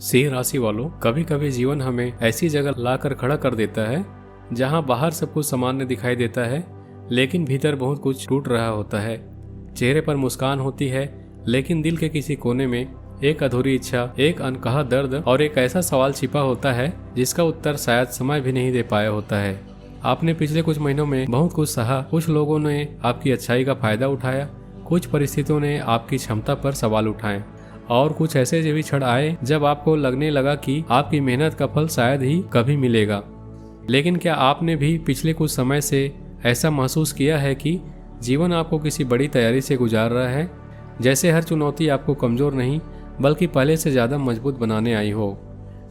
सिंह राशि वालों, कभी कभी जीवन हमें ऐसी जगह लाकर खड़ा कर देता है जहां बाहर सब कुछ सामान्य दिखाई देता है, लेकिन भीतर बहुत कुछ टूट रहा होता है। चेहरे पर मुस्कान होती है, लेकिन दिल के किसी कोने में एक अधूरी इच्छा, एक अनकहा दर्द और एक ऐसा सवाल छिपा होता है जिसका उत्तर शायद समय भी नहीं दे पाया होता है। आपने पिछले कुछ महीनों में बहुत कुछ सहा, कुछ लोगों ने आपकी अच्छाई का फायदा उठाया, कुछ परिस्थितियों ने आपकी क्षमता पर सवाल उठाए और कुछ ऐसे भी क्षण आए जब आपको लगने लगा कि आपकी मेहनत का फल शायद ही कभी मिलेगा। लेकिन क्या आपने भी पिछले कुछ समय से ऐसा महसूस किया है कि जीवन आपको किसी बड़ी तैयारी से गुजार रहा है, जैसे हर चुनौती आपको कमजोर नहीं बल्कि पहले से ज़्यादा मजबूत बनाने आई हो।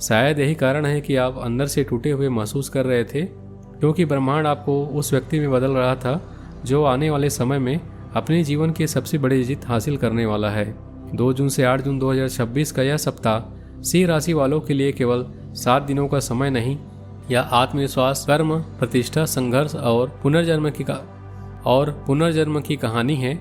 शायद यही कारण है कि आप अंदर से टूटे हुए महसूस कर रहे थे, क्योंकि ब्रह्मांड आपको उस व्यक्ति में बदल रहा था जो आने वाले समय में अपने जीवन की सबसे बड़ी जीत हासिल करने वाला है। 2 जून से 8 जून 2026 का यह सप्ताह सिंह राशि वालों के लिए केवल 7 दिनों का समय नहीं, यह आत्मविश्वास, कर्म, प्रतिष्ठा, संघर्ष और पुनर्जन्म की कहानी है।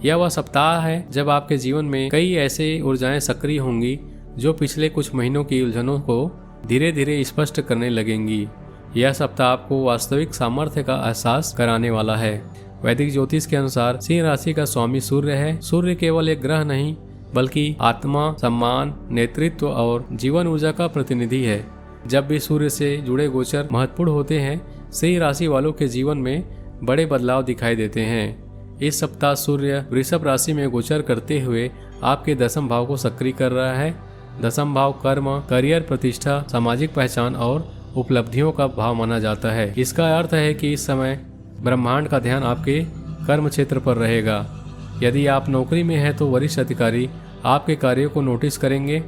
यह वह सप्ताह है जब आपके जीवन में कई ऐसे ऊर्जाएं सक्रिय होंगी जो पिछले कुछ महीनों की उलझनों को धीरे धीरे स्पष्ट करने लगेंगी। यह सप्ताह आपको वास्तविक सामर्थ्य का एहसास कराने वाला है। वैदिक ज्योतिष के अनुसार सिंह राशि का स्वामी सूर्य है। सूर्य केवल एक ग्रह नहीं बल्कि आत्मा, सम्मान, नेतृत्व और जीवन ऊर्जा का प्रतिनिधि है। जब भी सूर्य से जुड़े गोचर महत्वपूर्ण होते हैं, सिंह राशि वालों के जीवन में बड़े बदलाव दिखाई देते हैं। इस सप्ताह सूर्य वृषभ राशि में गोचर करते हुए आपके 10वें भाव को सक्रिय कर रहा है। 10वां भाव कर्म, करियर, प्रतिष्ठा, सामाजिक पहचान और उपलब्धियों का भाव माना जाता है। इसका अर्थ है कि इस समय ब्रह्मांड का ध्यान आपके कर्म क्षेत्र पर रहेगा। यदि आप नौकरी में हैं तो वरिष्ठ अधिकारी आपके कार्यों को नोटिस करेंगे।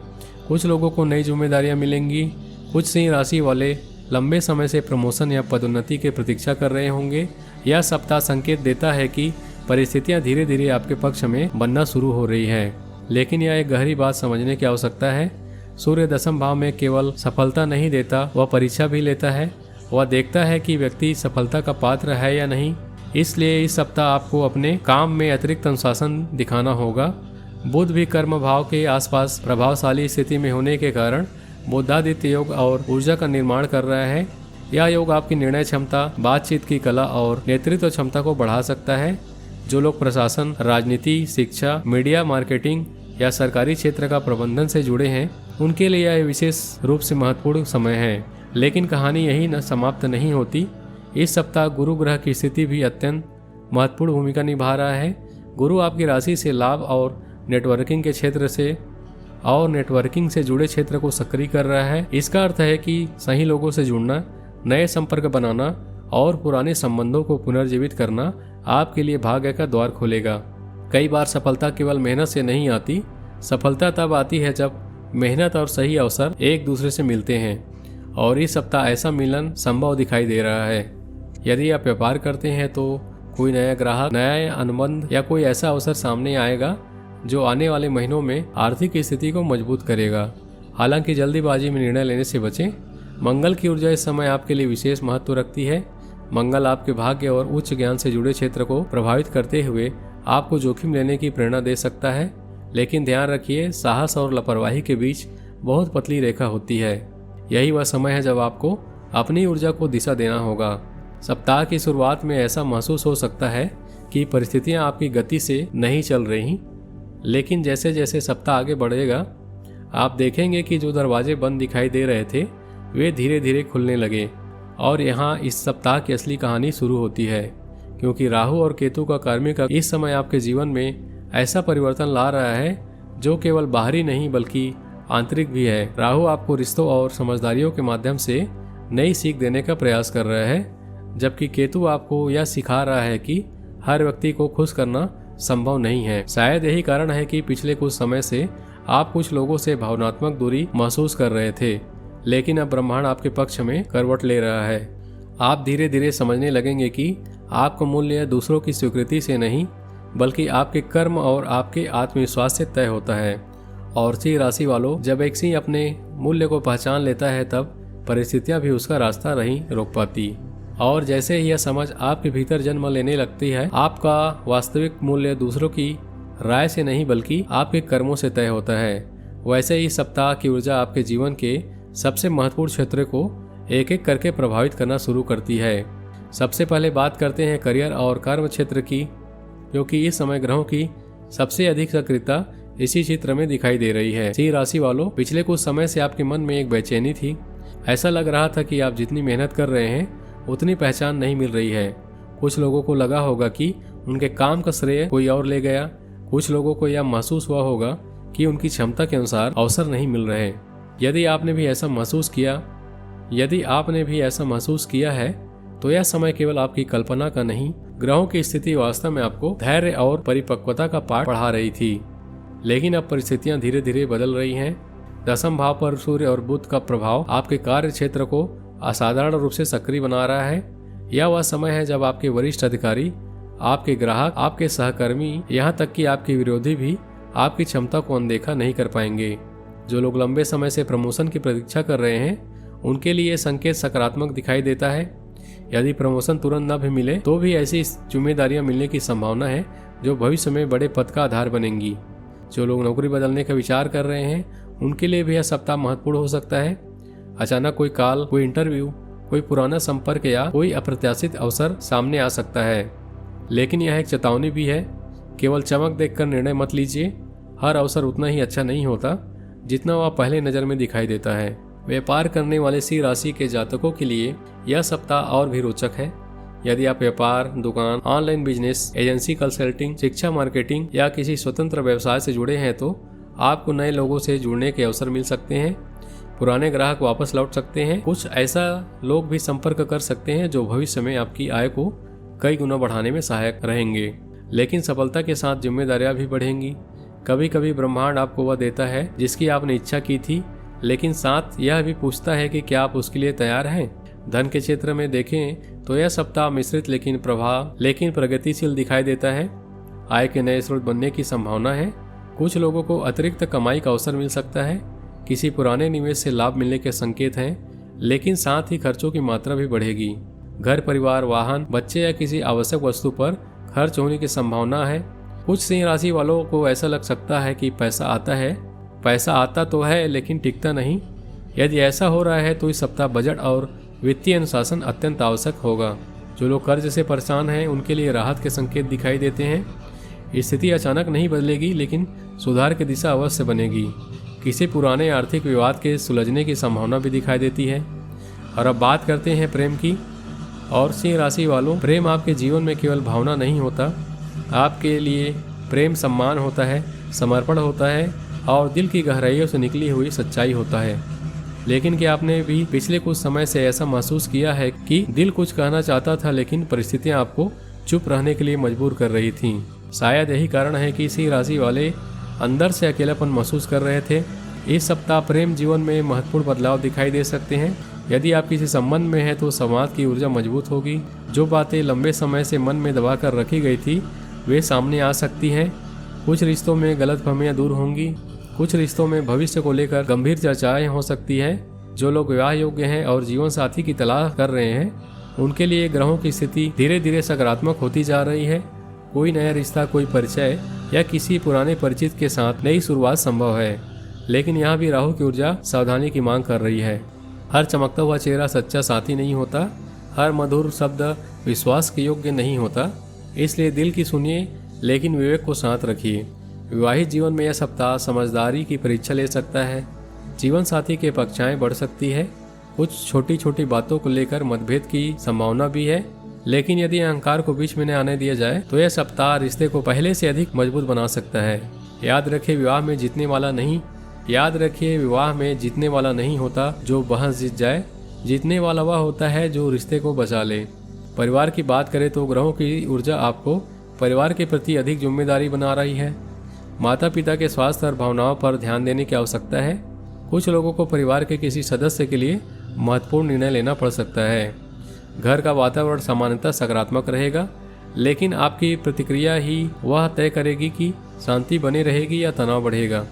कुछ लोगों को नई जिम्मेदारियां मिलेंगी। कुछ सिंह राशि वाले लंबे समय से प्रमोशन या पदोन्नति की प्रतीक्षा कर रहे होंगे। यह सप्ताह संकेत देता है कि परिस्थितियां धीरे धीरे आपके पक्ष में बनना शुरू हो रही है। लेकिन यह एक गहरी बात समझने की आवश्यकता है। सूर्य 10वें भाव में केवल सफलता नहीं देता, वह परीक्षा भी लेता है। वह देखता है कि व्यक्ति सफलता का पात्र है या नहीं। इसलिए इस सप्ताह आपको अपने काम में अतिरिक्त अनुशासन दिखाना होगा। बुध भी कर्म भाव के आसपास प्रभावशाली स्थिति में होने के कारण बुधादित्य योग और ऊर्जा का निर्माण कर रहा है। यह योग आपकी निर्णय क्षमता, बातचीत की कला और नेतृत्व क्षमता को बढ़ा सकता है। जो लोग प्रशासन, राजनीति, शिक्षा, मीडिया, मार्केटिंग या सरकारी क्षेत्र का प्रबंधन से जुड़े हैं, उनके लिए यह विशेष रूप से महत्वपूर्ण समय है। लेकिन कहानी यही न समाप्त नहीं होती। इस सप्ताह गुरु ग्रह की स्थिति भी अत्यंत महत्वपूर्ण भूमिका निभा रहा है। गुरु आपकी राशि से लाभ और नेटवर्किंग से जुड़े क्षेत्र को सक्रिय कर रहा है। इसका अर्थ है कि सही लोगों से जुड़ना, नए संपर्क बनाना और पुराने संबंधों को पुनर्जीवित करना आपके लिए भाग्य का द्वार खोलेगा। कई बार सफलता केवल मेहनत से नहीं आती। सफलता तब आती है जब मेहनत और सही अवसर एक दूसरे से मिलते हैं, और इस सप्ताह ऐसा मिलन संभव दिखाई दे रहा है। यदि आप व्यापार करते हैं तो कोई नया ग्राहक, नया अनुबंध या कोई ऐसा अवसर सामने आएगा जो आने वाले महीनों में आर्थिक स्थिति को मजबूत करेगा। हालांकि जल्दीबाजी में निर्णय लेने से बचें। मंगल की ऊर्जा इस समय आपके लिए विशेष महत्व रखती है। मंगल आपके भाग्य और उच्च ज्ञान से जुड़े क्षेत्र को प्रभावित करते हुए आपको जोखिम लेने की प्रेरणा दे सकता है। लेकिन ध्यान रखिए, साहस और लापरवाही के बीच बहुत पतली रेखा होती है। यही वह समय है जब आपको अपनी ऊर्जा को दिशा देना होगा। सप्ताह की शुरुआत में ऐसा महसूस हो सकता है कि परिस्थितियां आपकी गति से नहीं चल रही, लेकिन जैसे जैसे सप्ताह आगे बढ़ेगा आप देखेंगे कि जो दरवाजे बंद दिखाई दे रहे थे वे धीरे धीरे खुलने लगे। और यहाँ इस सप्ताह की असली कहानी शुरू होती है, क्योंकि राहु और केतु का कार्मिक इस समय आपके जीवन में ऐसा परिवर्तन ला रहा है जो केवल बाहरी नहीं बल्कि आंतरिक भी है। राहु आपको रिश्तों और समझदारियों के माध्यम से नई सीख देने का प्रयास कर रहा है, जबकि केतु आपको यह सिखा रहा है कि हर व्यक्ति को खुश करना संभव नहीं है। शायद यही कारण है कि पिछले कुछ समय से आप कुछ लोगों से भावनात्मक दूरी महसूस कर रहे थे, लेकिन अब ब्रह्मांड आपके पक्ष में करवट ले रहा है। आप धीरे धीरे समझने लगेंगे कि आपका मूल्य दूसरों की स्वीकृति से नहीं बल्कि आपके कर्म और आपके आत्मविश्वास से तय होता है। और सिंह राशि वालों, जब एक सिंह अपने मूल्य को पहचान लेता है तब परिस्थितियां भी उसका रास्ता नहीं रोक पाती। और जैसे ही यह समझ आपके भीतर जन्म लेने लगती है, आपका वास्तविक मूल्य दूसरों की राय से नहीं बल्कि आपके कर्मों से तय होता है। वैसे ही सप्ताह की ऊर्जा आपके जीवन के सबसे महत्वपूर्ण क्षेत्रों को एक एक करके प्रभावित करना शुरू करती है। सबसे पहले बात करते हैं करियर और कर्म क्षेत्र की, क्योंकि इस समय ग्रहों की सबसे अधिक सक्रियता इसी क्षेत्र में दिखाई दे रही है। सिंह राशि वालों, पिछले कुछ समय से आपके मन में एक बेचैनी थी। ऐसा लग रहा था कि आप जितनी मेहनत कर रहे हैं उतनी पहचान नहीं मिल रही है। कुछ लोगों को लगा होगा कि उनके काम का श्रेय कोई और ले गया। कुछ लोगों को यह महसूस हुआ होगा कि उनकी क्षमता के अनुसार अवसर नहीं मिल रहे। यदि आपने भी ऐसा महसूस किया है तो यह समय केवल आपकी कल्पना का नहीं, ग्रहों की स्थिति वास्तव में आपको धैर्य और परिपक्वता का पाठ पढ़ा रही थी। लेकिन अब परिस्थितियां धीरे धीरे बदल रही हैं। दसम भाव पर सूर्य और बुध का प्रभाव आपके कार्य क्षेत्र को असाधारण रूप से सक्रिय बना रहा है। यह वह समय है जब आपके वरिष्ठ अधिकारी, आपके ग्राहक, आपके सहकर्मी, यहाँ तक कि आपके विरोधी भी आपकी क्षमता को अनदेखा नहीं कर पाएंगे। जो लोग लंबे समय से प्रमोशन की प्रतीक्षा कर रहे हैं उनके लिए संकेत सकारात्मक दिखाई देता है। यदि प्रमोशन तुरंत न भी मिले तो भी ऐसी जिम्मेदारियां मिलने की संभावना है जो भविष्य में बड़े पद का आधार बनेंगी। जो लोग नौकरी बदलने का विचार कर रहे हैं उनके लिए भी यह सप्ताह महत्वपूर्ण हो सकता है। अचानक कोई कॉल, कोई इंटरव्यू, कोई पुराना संपर्क या कोई अप्रत्याशित अवसर सामने आ सकता है। लेकिन यह एक चेतावनी भी है, केवल चमक देखकर निर्णय मत लीजिए। हर अवसर उतना ही अच्छा नहीं होता जितना वह पहले नज़र में दिखाई देता है। व्यापार करने वाले सिंह राशि के जातकों के लिए यह सप्ताह और भी रोचक है। यदि आप व्यापार, दुकान, ऑनलाइन बिजनेस, एजेंसी कंसल्टिंग, शिक्षा, मार्केटिंग या किसी स्वतंत्र व्यवसाय से जुड़े हैं तो आपको नए लोगों से जुड़ने के अवसर मिल सकते हैं। पुराने ग्राहक वापस लौट सकते हैं। कुछ ऐसा लोग भी संपर्क कर सकते हैं जो भविष्य में आपकी आय को कई गुना बढ़ाने में सहायक रहेंगे। लेकिन सफलता के साथ जिम्मेदारियां भी बढ़ेंगी। कभी कभी ब्रह्मांड आपको वह देता है जिसकी आपने इच्छा की थी, लेकिन साथ यह भी पूछता है कि क्या आप उसके लिए तैयार हैं। धन के क्षेत्र में देखें तो यह सप्ताह मिश्रित लेकिन प्रगतिशील दिखाई देता है। आय के नए स्रोत बनने की संभावना है। कुछ लोगों को अतिरिक्त कमाई का अवसर मिल सकता है। किसी पुराने निवेश से लाभ मिलने के संकेत हैं, लेकिन साथ ही खर्चों की मात्रा भी बढ़ेगी। घर, परिवार, वाहन, बच्चे या किसी आवश्यक वस्तु पर खर्च होने की संभावना है। कुछ सिंह राशि वालों को ऐसा लग सकता है कि पैसा आता तो है लेकिन टिकता नहीं। यदि ऐसा हो रहा है तो इस सप्ताह बजट और वित्तीय अनुशासन अत्यंत आवश्यक होगा। जो लोग कर्ज से परेशान हैं उनके लिए राहत के संकेत दिखाई देते हैं। स्थिति अचानक नहीं बदलेगी, लेकिन सुधार की दिशा अवश्य बनेगी। किसी पुराने आर्थिक विवाद के सुलझने की संभावना भी दिखाई देती है। और अब बात करते हैं प्रेम की। और सिंह राशि वालों, प्रेम आपके जीवन में केवल भावना नहीं होता। आपके लिए प्रेम सम्मान होता है, समर्पण होता है और दिल की गहराइयों से निकली हुई सच्चाई होता है। लेकिन क्या आपने भी पिछले कुछ समय से ऐसा महसूस किया है कि दिल कुछ कहना चाहता था लेकिन परिस्थितियां आपको चुप रहने के लिए मजबूर कर रही थीं? शायद यही कारण है कि सिंह राशि वाले अंदर से अकेलापन महसूस कर रहे थे। इस सप्ताह प्रेम जीवन में महत्वपूर्ण बदलाव दिखाई दे सकते हैं। यदि आप किसी संबंध में हैं तो संवाद की ऊर्जा मजबूत होगी। जो बातें लंबे समय से मन में दबा कर रखी गई थी वे सामने आ सकती हैं। कुछ रिश्तों में गलतफहमियां दूर होंगी। कुछ रिश्तों में भविष्य को लेकर गंभीर चर्चाएं हो सकती हैं। जो लोग विवाह योग्य हैं और जीवन साथी की तलाश कर रहे हैं उनके लिए ग्रहों की स्थिति धीरे धीरे सकारात्मक होती जा रही है। कोई नया रिश्ता, कोई परिचय या किसी पुराने परिचित के साथ नई शुरुआत संभव है। लेकिन यहाँ भी राहु की ऊर्जा सावधानी की मांग कर रही है। हर चमकता हुआ चेहरा सच्चा साथी नहीं होता। हर मधुर शब्द विश्वास के योग्य नहीं होता। इसलिए दिल की सुनिए लेकिन विवेक को साथ रखिए। विवाहित जीवन में यह सप्ताह समझदारी की परीक्षा ले सकता है। जीवन साथी के पक्षाएं बढ़ सकती है। कुछ छोटी छोटी बातों को लेकर मतभेद की संभावना भी है, लेकिन यदि अहंकार को बीच में न आने दिया जाए तो यह सप्ताह रिश्ते को पहले से अधिक मजबूत बना सकता है। याद रखिए, विवाह में जीतने वाला नहीं होता जो बहस जीत जाए। जीतने वाला वह होता है जो रिश्ते को बचा ले। परिवार की बात करें तो ग्रहों की ऊर्जा आपको परिवार के प्रति अधिक जिम्मेदारी बना रही है। माता पिता के स्वास्थ्य और भावनाओं पर ध्यान देने की आवश्यकता है। कुछ लोगों को परिवार के किसी सदस्य के लिए महत्वपूर्ण निर्णय लेना पड़ सकता है। घर का वातावरण सामान्यतः सकारात्मक रहेगा, लेकिन आपकी प्रतिक्रिया ही वह तय करेगी कि शांति बनी रहेगी या तनाव बढ़ेगा।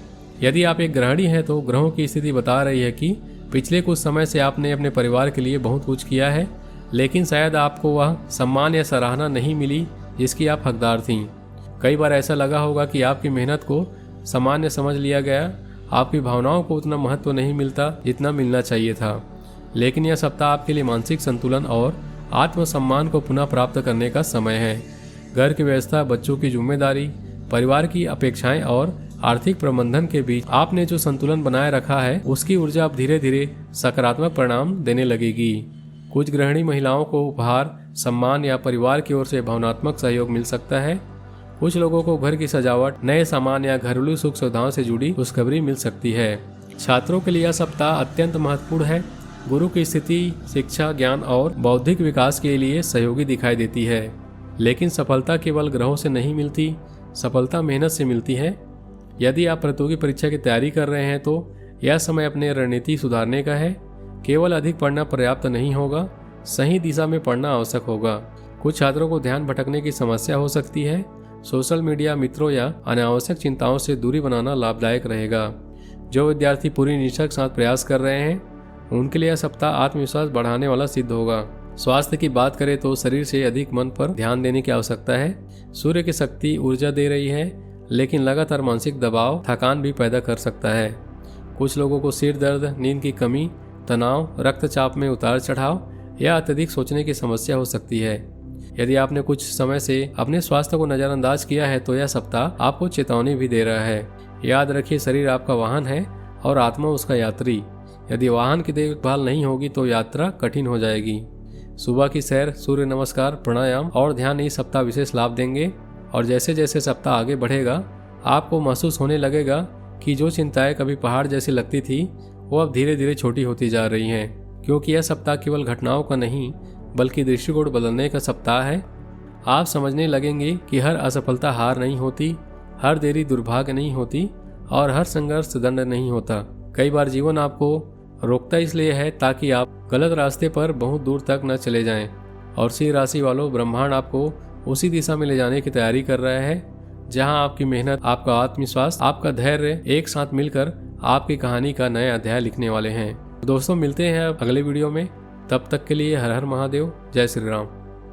यदि आप एक गृहिणी हैं तो ग्रहों की स्थिति बता रही है कि पिछले कुछ समय से आपने अपने परिवार के लिए बहुत कुछ किया है, लेकिन शायद आपको वह सम्मान या सराहना नहीं मिली जिसकी आप हकदार थीं। कई बार ऐसा लगा होगा कि आपकी मेहनत को सामान्य समझ लिया गया आपकी भावनाओं को उतना महत्व नहीं मिलता जितना मिलना चाहिए था। लेकिन यह सप्ताह आपके लिए मानसिक संतुलन और आत्मसम्मान को पुनः प्राप्त करने का समय है। घर की व्यवस्था, बच्चों की जिम्मेदारी, परिवार की अपेक्षाएं और आर्थिक प्रबंधन के बीच आपने जो संतुलन बनाए रखा है उसकी ऊर्जा अब धीरे धीरे सकारात्मक परिणाम देने लगेगी। कुछ गृहिणी महिलाओं को उपहार, सम्मान या परिवार की ओर से भावनात्मक सहयोग मिल सकता है। कुछ लोगों को घर की सजावट, नए सामान या घरेलू सुख सुविधाओं से जुड़ी खुशखबरी मिल सकती है। छात्रों के लिए यह सप्ताह अत्यंत महत्वपूर्ण है। गुरु की स्थिति शिक्षा, ज्ञान और बौद्धिक विकास के लिए सहयोगी दिखाई देती है। लेकिन सफलता केवल ग्रहों से नहीं मिलती, सफलता मेहनत से मिलती है। यदि आप प्रतियोगी परीक्षा की तैयारी कर रहे हैं तो यह समय अपने रणनीति सुधारने का है। केवल अधिक पढ़ना पर्याप्त नहीं होगा, सही दिशा में पढ़ना आवश्यक होगा। कुछ छात्रों को ध्यान भटकने की समस्या हो सकती है। सोशल मीडिया, मित्रों या अनावश्यक चिंताओं से दूरी बनाना लाभदायक रहेगा। जो विद्यार्थी पूरी निष्ठा के साथ प्रयास कर रहे हैं उनके लिए यह सप्ताह आत्मविश्वास बढ़ाने वाला सिद्ध होगा। स्वास्थ्य की बात करें तो शरीर से अधिक मन पर ध्यान देने की आवश्यकता है। सूर्य की शक्ति ऊर्जा दे रही है, लेकिन लगातार मानसिक दबाव थकान भी पैदा कर सकता है। कुछ लोगों को सिर दर्द, नींद की कमी, तनाव, रक्तचाप में उतार चढ़ाव या अत्यधिक सोचने की समस्या हो सकती है। यदि आपने कुछ समय से अपने स्वास्थ्य को नज़रअंदाज किया है तो यह सप्ताह आपको चेतावनी भी दे रहा है। याद रखिए, शरीर आपका वाहन है और आत्मा उसका यात्री। यदि वाहन की देखभाल नहीं होगी तो यात्रा कठिन हो जाएगी। सुबह की सैर, सूर्य नमस्कार, प्राणायाम और ध्यान इस सप्ताह विशेष लाभ देंगे। और जैसे जैसे सप्ताह आगे बढ़ेगा आपको महसूस होने लगेगा कि जो चिंताएं कभी पहाड़ जैसी लगती थी वो अब धीरे धीरे छोटी होती जा रही हैं, क्योंकि यह सप्ताह केवल घटनाओं का नहीं बल्कि दृष्टिकोण बदलने का सप्ताह है। आप समझने लगेंगे कि हर असफलता हार नहीं होती, हर देरी दुर्भाग्य नहीं होती और हर संघर्ष दंड नहीं होता। कई बार जीवन आपको रोकता इसलिए है ताकि आप गलत रास्ते पर बहुत दूर तक न चले जाएं। और सिंह राशि वालों, ब्रह्मांड आपको उसी दिशा में ले जाने की तैयारी कर रहा है जहां आपकी मेहनत, आपका आत्मविश्वास, आपका धैर्य एक साथ मिलकर आपकी कहानी का नया अध्याय लिखने वाले हैं। दोस्तों, मिलते हैं अब अगले वीडियो में। तब तक के लिए हर हर महादेव, जय श्री राम।